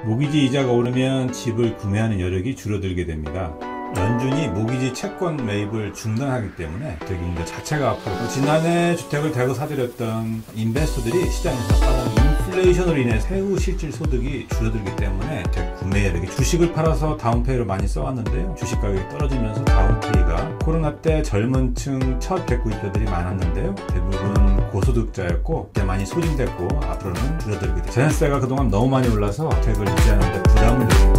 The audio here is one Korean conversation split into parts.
모기지 이자가 오르면 집을 구매하는 여력이 줄어들게 됩니다. 연준이 모기지 채권 매입을 중단하기 때문에 주택임대 자체가 앞으로 지난해 주택을 대거 사들였던 인베스터들이 시장에서 빠른 인플레이션으로 인해 세후 실질 소득이 줄어들기 때문에 주택 구매 여력이 주식을 팔아서 다운페이로 많이 써왔는데요. 주식 가격이 떨어지면서 다운페이가 코로나 때 젊은 층 첫 백구입자들이 많았는데요. 대부분 고소득자였고 그때 많이 소진됐고 앞으로는 줄어들게 됩니다. 전세가 그동안 너무 많이 올라서 주택을 유지하는 데 부담을 느끼고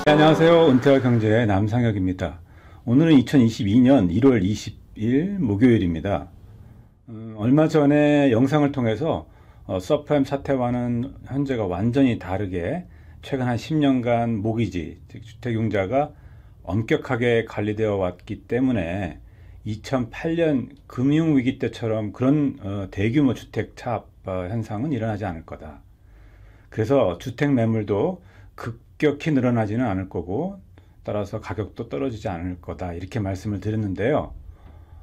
안녕하세요. 은퇴와 경제의 남상혁입니다. 오늘은 2022년 1월 20일 목요일입니다. 얼마 전에 영상을 통해서 서프라임 사태와는 현재가 완전히 다르게 최근 한 10년간 모기지, 즉 주택융자가 엄격하게 관리되어 왔기 때문에 2008년 금융위기 때처럼 그런 대규모 주택 차압 현상은 일어나지 않을 거다. 그래서 주택 매물도 급격히 늘어나지는 않을 거고 따라서 가격도 떨어지지 않을 거다, 이렇게 말씀을 드렸는데요.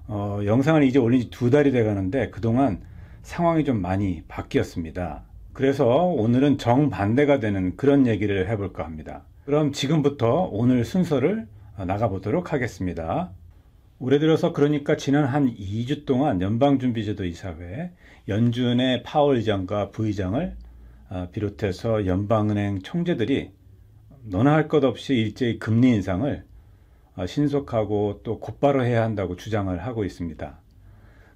영상을 이제 올린 지 2달이 돼 가는데 그동안 상황이 좀 많이 바뀌었습니다. 그래서 오늘은 정반대가 되는 그런 얘기를 해볼까 합니다. 그럼 지금부터 오늘 순서를 나가보도록 하겠습니다. 올해 들어서 그러니까 지난 한 2주 동안 연방준비제도 이사회, 연준의 파월 의장과 부의장을 비롯해서 연방은행 총재들이 너나 할 것 없이 일제히 금리 인상을 신속하고 또 곧바로 해야 한다고 주장을 하고 있습니다.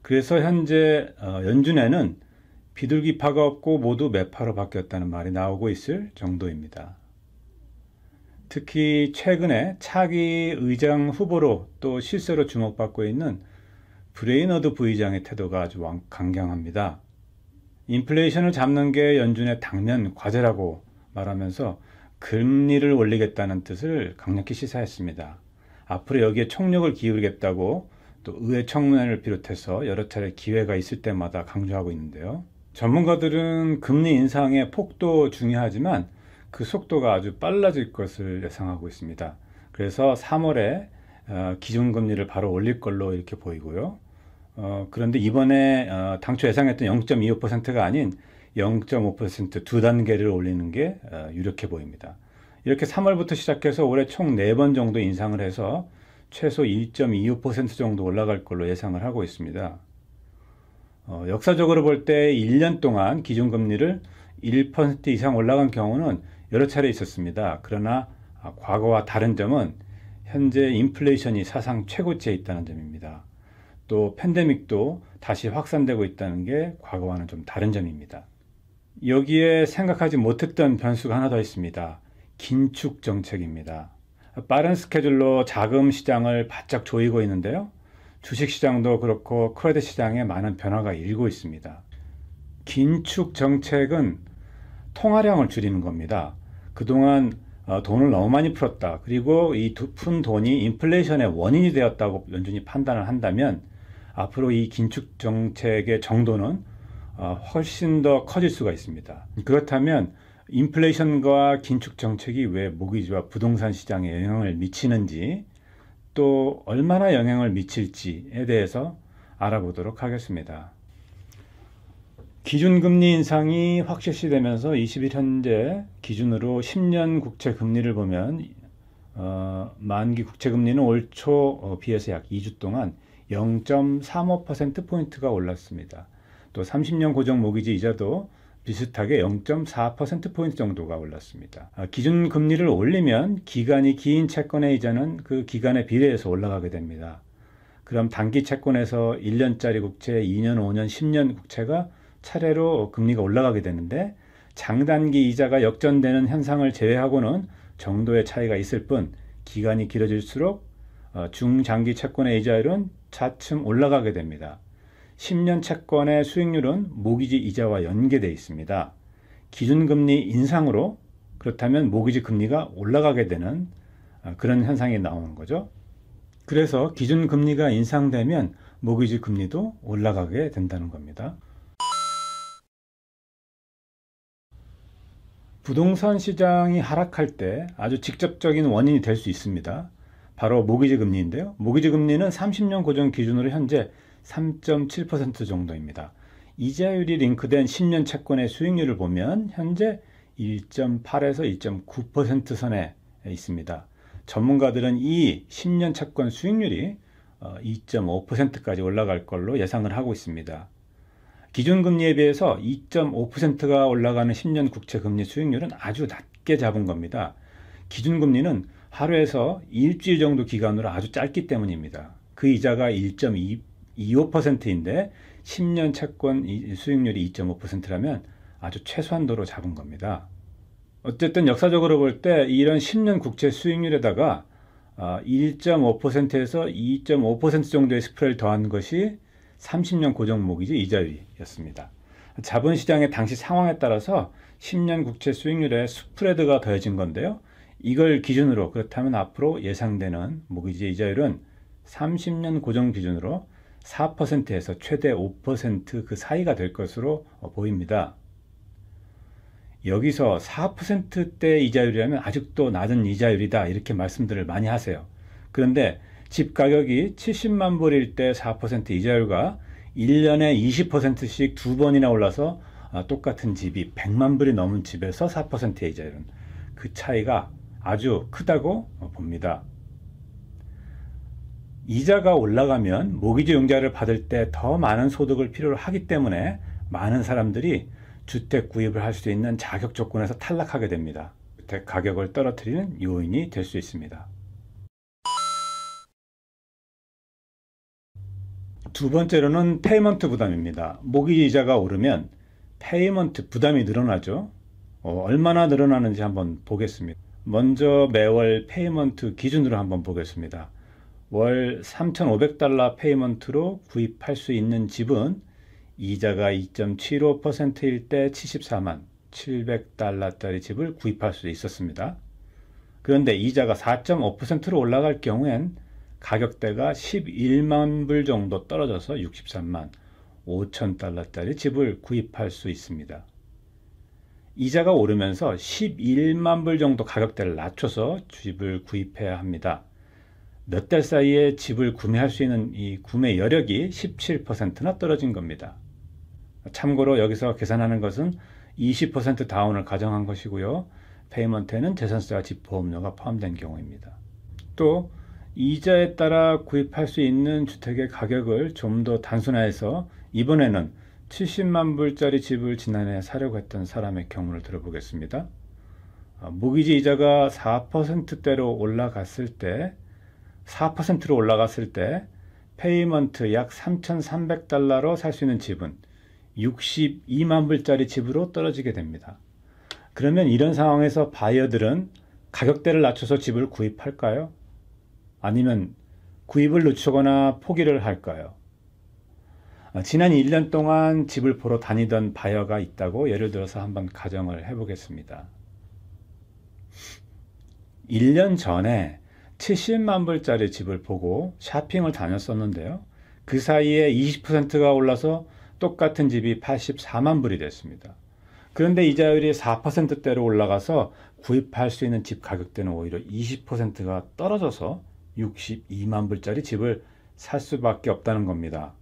그래서 현재 연준에는 비둘기파가 없고 모두 매파로 바뀌었다는 말이 나오고 있을 정도입니다. 특히 최근에 차기 의장 후보로 또 실세로 주목받고 있는 브레이너드 부의장의 태도가 아주 강경합니다. 인플레이션을 잡는 게 연준의 당면 과제라고 말하면서 금리를 올리겠다는 뜻을 강력히 시사했습니다. 앞으로 여기에 총력을 기울이겠다고 또 의회 청문회를 비롯해서 여러 차례 기회가 있을 때마다 강조하고 있는데요. 전문가들은 금리 인상의 폭도 중요하지만 그 속도가 아주 빨라질 것을 예상하고 있습니다. 그래서 3월에 기준금리를 바로 올릴 걸로 이렇게 보이고요. 그런데 이번에 당초 예상했던 0.25%가 아닌 0.5% 두 단계를 올리는 게 유력해 보입니다. 이렇게 3월부터 시작해서 올해 총 4번 정도 인상을 해서 최소 1.25% 정도 올라갈 걸로 예상을 하고 있습니다. 역사적으로 볼 때 1년 동안 기준금리를 1% 이상 올라간 경우는 여러 차례 있었습니다. 그러나 과거와 다른 점은 현재 인플레이션이 사상 최고치에 있다는 점입니다. 또 팬데믹도 다시 확산되고 있다는 게 과거와는 좀 다른 점입니다. 여기에 생각하지 못했던 변수가 하나 더 있습니다. 긴축 정책입니다. 빠른 스케줄로 자금 시장을 바짝 조이고 있는데요. 주식 시장도 그렇고 크레딧 시장에 많은 변화가 일고 있습니다. 긴축 정책은 통화량을 줄이는 겁니다. 그동안 돈을 너무 많이 풀었다, 그리고 이 푼 돈이 인플레이션의 원인이 되었다고 연준이 판단을 한다면 앞으로 이 긴축 정책의 정도는 훨씬 더 커질 수가 있습니다. 그렇다면 인플레이션과 긴축 정책이 왜 모기지와 부동산 시장에 영향을 미치는지, 또 얼마나 영향을 미칠지에 대해서 알아보도록 하겠습니다. 기준금리 인상이 확실시되면서 20일 현재 기준으로 10년 국채 금리를 보면 만기 국채 금리는 올 초 비해서 약 2주 동안 0.35%포인트가 올랐습니다. 또 30년 고정 모기지 이자도 비슷하게 0.4%포인트 정도가 올랐습니다. 기준금리를 올리면 기간이 긴 채권의 이자는 그 기간에 비례해서 올라가게 됩니다. 그럼 단기 채권에서 1년짜리 국채, 2년, 5년, 10년 국채가 차례로 금리가 올라가게 되는데 장단기 이자가 역전되는 현상을 제외하고는 정도의 차이가 있을 뿐 기간이 길어질수록 중장기 채권의 이자율은 차츰 올라가게 됩니다. 10년 채권의 수익률은 모기지 이자와 연계되어 있습니다. 기준금리 인상으로 그렇다면 모기지 금리가 올라가게 되는 그런 현상이 나오는 거죠. 그래서 기준금리가 인상되면 모기지 금리도 올라가게 된다는 겁니다. 부동산 시장이 하락할 때 아주 직접적인 원인이 될 수 있습니다. 바로 모기지 금리인데요. 모기지 금리는 30년 고정 기준으로 현재 3.7% 정도입니다. 이자율이 링크된 10년 채권의 수익률을 보면 현재 1.8에서 1.9% 선에 있습니다. 전문가들은 이 10년 채권 수익률이 2.5%까지 올라갈 걸로 예상을 하고 있습니다. 기준금리에 비해서 2.5%가 올라가는 10년 국채금리 수익률은 아주 낮게 잡은 겁니다. 기준금리는 하루에서 일주일 정도 기간으로 아주 짧기 때문입니다. 그 이자가 1.25%인데 10년 채권 수익률이 2.5%라면 아주 최소한도로 잡은 겁니다. 어쨌든 역사적으로 볼 때 이런 10년 국채 수익률에다가 1.5%에서 2.5% 정도의 스프레드를 더한 것이 30년 고정 모기지 이자율이었습니다. 자본시장의 당시 상황에 따라서 10년 국채 수익률에 스프레드가 더해진 건데요. 이걸 기준으로 그렇다면 앞으로 예상되는 모기지 이자율은 30년 고정 기준으로 4%에서 최대 5% 그 사이가 될 것으로 보입니다. 여기서 4%대 이자율이라면 아직도 낮은 이자율이다 이렇게 말씀들을 많이 하세요. 그런데 집 가격이 70만 불일 때 4% 이자율과 1년에 20%씩 두 번이나 올라서 똑같은 집이 100만 불이 넘은 집에서 4%의 이자율은 그 차이가 아주 크다고 봅니다. 이자가 올라가면 모기지 융자를 받을 때 더 많은 소득을 필요로 하기 때문에 많은 사람들이 주택 구입을 할 수 있는 자격 조건에서 탈락하게 됩니다. 주택 가격을 떨어뜨리는 요인이 될 수 있습니다. 두 번째로는 페이먼트 부담입니다. 모기지 이자가 오르면 페이먼트 부담이 늘어나죠. 얼마나 늘어나는지 한번 보겠습니다. 먼저 매월 페이먼트 기준으로 한번 보겠습니다. 월 3,500달러 페이먼트로 구입할 수 있는 집은 이자가 2.75%일 때 74만 700달러짜리 집을 구입할 수 있었습니다. 그런데 이자가 4.5%로 올라갈 경우엔 가격대가 11만 불 정도 떨어져서 63만 5천 달러짜리 집을 구입할 수 있습니다. 이자가 오르면서 11만 불 정도 가격대를 낮춰서 집을 구입해야 합니다. 몇 달 사이에 집을 구매할 수 있는 이 구매 여력이 17%나 떨어진 겁니다. 참고로 여기서 계산하는 것은 20% 다운을 가정한 것이고요. 페이먼트에는 재산세와 집보험료가 포함된 경우입니다. 또 이자에 따라 구입할 수 있는 주택의 가격을 좀 더 단순화해서 이번에는 70만 불짜리 집을 지난해 사려고 했던 사람의 경우를 들어보겠습니다. 모기지 이자가 4%대로 올라갔을 때 4%로 올라갔을 때 페이먼트 약 3,300달러로 살 수 있는 집은 62만 불짜리 집으로 떨어지게 됩니다. 그러면 이런 상황에서 바이어들은 가격대를 낮춰서 집을 구입할까요? 아니면 구입을 늦추거나 포기를 할까요? 지난 1년 동안 집을 보러 다니던 바이어가 있다고 예를 들어서 한번 가정을 해보겠습니다. 1년 전에 70만 불짜리 집을 보고 쇼핑을 다녔었는데요. 그 사이에 20%가 올라서 똑같은 집이 84만 불이 됐습니다. 그런데 이자율이 4%대로 올라가서 구입할 수 있는 집 가격대는 오히려 20%가 떨어져서 62만 불짜리 집을 살 수밖에 없다는 겁니다.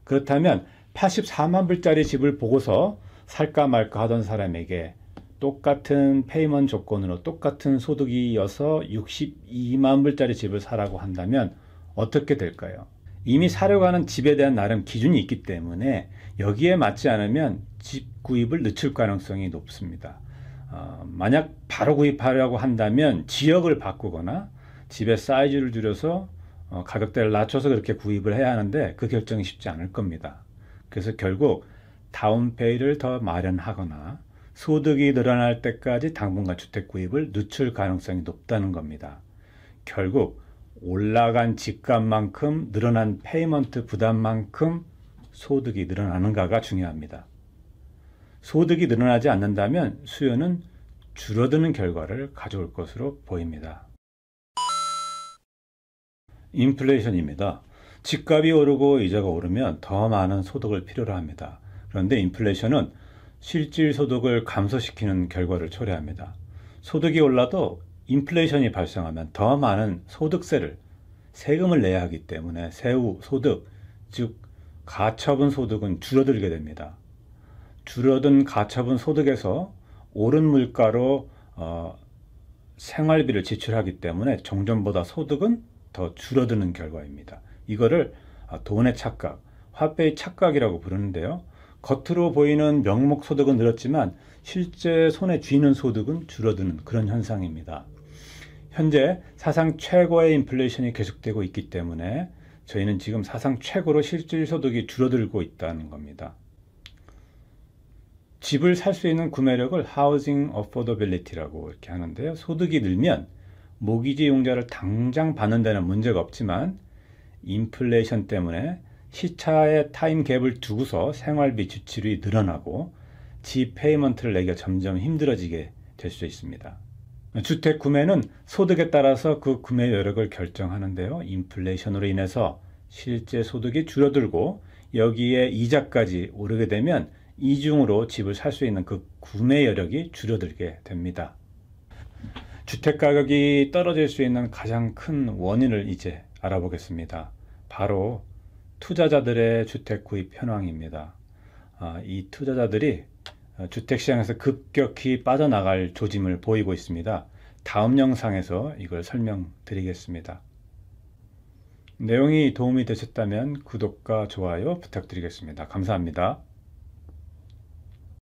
그렇다면 84만 불짜리 집을 보고서 살까 말까 하던 사람에게 똑같은 페이먼트 조건으로 똑같은 소득이어서 62만 불짜리 집을 사라고 한다면 어떻게 될까요? 이미 사려고 하는 집에 대한 나름 기준이 있기 때문에 여기에 맞지 않으면 집 구입을 늦출 가능성이 높습니다. 만약 바로 구입하려고 한다면 지역을 바꾸거나 집의 사이즈를 줄여서 가격대를 낮춰서 그렇게 구입을 해야 하는데 그 결정이 쉽지 않을 겁니다. 그래서 결국 다운페이를 더 마련하거나 소득이 늘어날 때까지 당분간 주택 구입을 늦출 가능성이 높다는 겁니다. 결국 올라간 집값만큼 늘어난 페이먼트 부담만큼 소득이 늘어나는가가 중요합니다. 소득이 늘어나지 않는다면 수요는 줄어드는 결과를 가져올 것으로 보입니다. 인플레이션입니다. 집값이 오르고 이자가 오르면 더 많은 소득을 필요로 합니다. 그런데 인플레이션은 실질 소득을 감소시키는 결과를 초래합니다. 소득이 올라도 인플레이션이 발생하면 더 많은 소득세를 세금을 내야 하기 때문에 세후, 소득, 즉 가처분 소득은 줄어들게 됩니다. 줄어든 가처분 소득에서 오른 물가로 생활비를 지출하기 때문에 종전보다 소득은 더 줄어드는 결과입니다. 이거를 돈의 착각, 화폐의 착각이라고 부르는데요. 겉으로 보이는 명목 소득은 늘었지만 실제 손에 쥐는 소득은 줄어드는 그런 현상입니다. 현재 사상 최고의 인플레이션이 계속되고 있기 때문에 저희는 지금 사상 최고로 실질 소득이 줄어들고 있다는 겁니다. 집을 살 수 있는 구매력을 Housing Affordability라고 이렇게 하는데요. 소득이 늘면 모기지 융자를 당장 받는 데는 문제가 없지만 인플레이션 때문에 시차의 타임 갭을 두고서 생활비 지출이 늘어나고 집 페이먼트를 내기가 점점 힘들어지게 될 수 있습니다. 주택 구매는 소득에 따라서 그 구매 여력을 결정하는데요. 인플레이션으로 인해서 실제 소득이 줄어들고 여기에 이자까지 오르게 되면 이중으로 집을 살 수 있는 그 구매 여력이 줄어들게 됩니다. 주택 가격이 떨어질 수 있는 가장 큰 원인을 이제 알아보겠습니다. 바로 투자자들의 주택 구입 현황입니다. 이 투자자들이 주택시장에서 급격히 빠져나갈 조짐을 보이고 있습니다. 다음 영상에서 이걸 설명드리겠습니다. 내용이 도움이 되셨다면 구독과 좋아요 부탁드리겠습니다. 감사합니다.